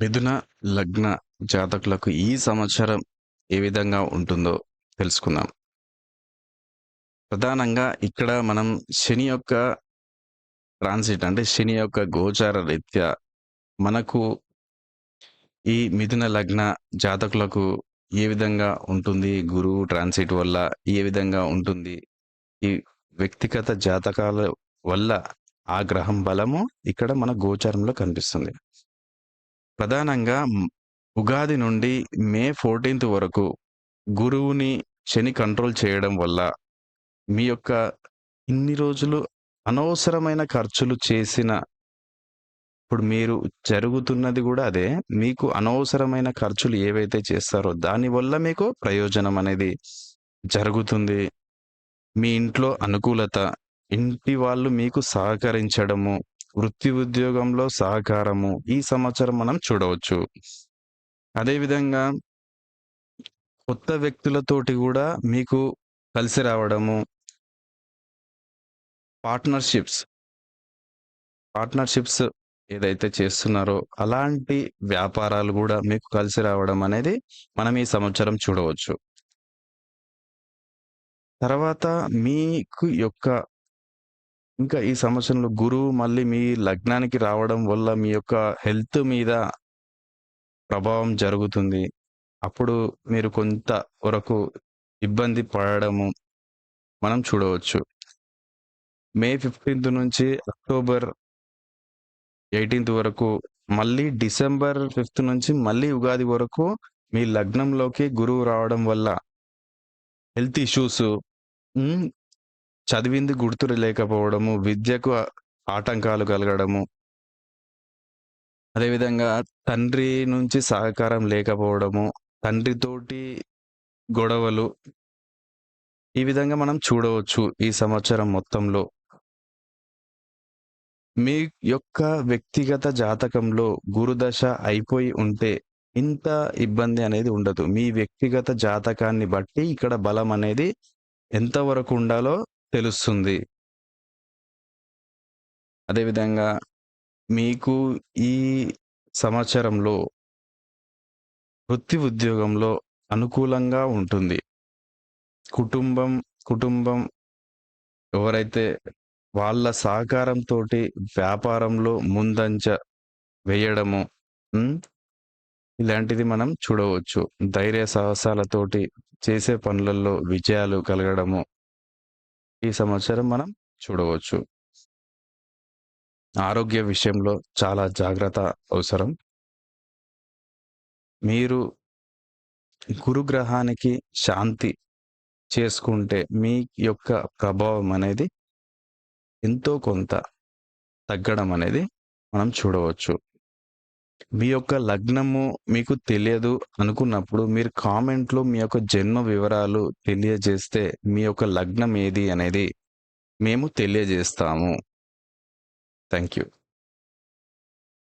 మిథున లగ్న జాతకులకు ఈ సంవత్సరం ఏ విధంగా ఉంటుందో తెలుసుకుందాం. ప్రధానంగా ఇక్కడ మనం శని యొక్క ట్రాన్సిట్ అంటే శని యొక్క గోచార రీత్యా మనకు ఈ మిథున లగ్న జాతకులకు ఏ విధంగా ఉంటుంది? గురువు ట్రాన్సిట్ వల్ల ఏ విధంగా ఉంటుంది? ఈ వ్యక్తిగత జాతకాల వల్ల ఆ గ్రహం బలము ఇక్కడ మన గోచారంలో కనిపిస్తుంది. ప్రధానంగా ఉగాది నుండి మే 14థ్ వరకు గురువుని శని కంట్రోల్ చేయడం వల్ల మీ యొక్క ఇన్ని రోజులు అనవసరమైన ఖర్చులు చేసిన ఇప్పుడు మీరు జరుగుతున్నది గూడా అదే. మీకు అనవసరమైన ఖర్చులు ఏవైతే చేస్తారో దానివల్ల మీకు ప్రయోజనం అనేది జరుగుతుంది. మీ ఇంట్లో అనుకూలత, ఇంటి వాళ్ళు మీకు సహకరించడము, వృత్తి ఉద్యోగంలో సహకారము ఈ సంవత్సరం మనం చూడవచ్చు. అదేవిధంగా కొత్త వ్యక్తులతోటి గూడా మీకు కలిసి రావడము, పార్ట్నర్‌షిప్స్ ఏదైతే చేస్తున్నారో అలాంటి వ్యాపారాలు గూడా మీకు కలిసి రావడం అనేది మనం ఈ సంవత్సరం చూడవచ్చు. తర్వాత మీకు యొక్క ఇంకా ఈ సంవత్సరంలో గురువు మళ్ళీ మీ లగ్నానికి రావడం వల్ల మీ యొక్క హెల్త్ మీద ప్రభావం జరుగుతుంది. అప్పుడు మీరు కొంత వరకు ఇబ్బంది పడడము మనం చూడవచ్చు. మే 15థ్ నుంచి అక్టోబర్ 18థ్ వరకు, మళ్ళీ డిసెంబర్ 5థ్ నుంచి మళ్ళీ ఉగాది వరకు మీ లగ్నంలోకి గురువు రావడం వల్ల హెల్త్ ఇష్యూస్, చదివింది గుర్తు లేకపోవడము, విద్యకు ఆటంకాలు కలగడము, అదేవిధంగా తండ్రి నుంచి సహకారం లేకపోవడము, తండ్రితోటి గొడవలు, ఈ విధంగా మనం చూడవచ్చు ఈ సంవత్సరం మొత్తంలో. మీ యొక్క వ్యక్తిగత జాతకంలో గురుదశ అయిపోయి ఉంటే ఇంత ఇబ్బంది అనేది ఉండదు. మీ వ్యక్తిగత జాతకాన్ని బట్టి ఇక్కడ బలం అనేది ఎంతవరకు ఉండాలో తెలుస్తుంది. అదేవిధంగా మీకు ఈ సంవత్సరంలో వృత్తి ఉద్యోగంలో అనుకూలంగా ఉంటుంది. కుటుంబం ఎవరైతే వాళ్ళ సహకారంతోటి వ్యాపారంలో ముందంజ వేయడము, ఇలాంటిది మనం చూడవచ్చు. ధైర్య సాహసాలతోటి చేసే పనులలో విజయాలు కలగడము ఈ సంవత్సరం మనం చూడవచ్చు. ఆరోగ్య విషయంలో చాలా జాగ్రత్త అవసరం. మీరు గురుగ్రహానికి శాంతి చేసుకుంటే మీ యొక్క ప్రభావం అనేది ఎంతో కొంత తగ్గడం అనేది మనం చూడవచ్చు. మీ యొక్క లగ్నము మీకు తెలియదు అనుకున్నప్పుడు మీరు కామెంట్‌లో మీ యొక్క జన్మ వివరాలు తెలియజేస్తే మీ యొక్క లగ్నం ఏది అనేది మేము తెలియజేస్తాము. Thank you.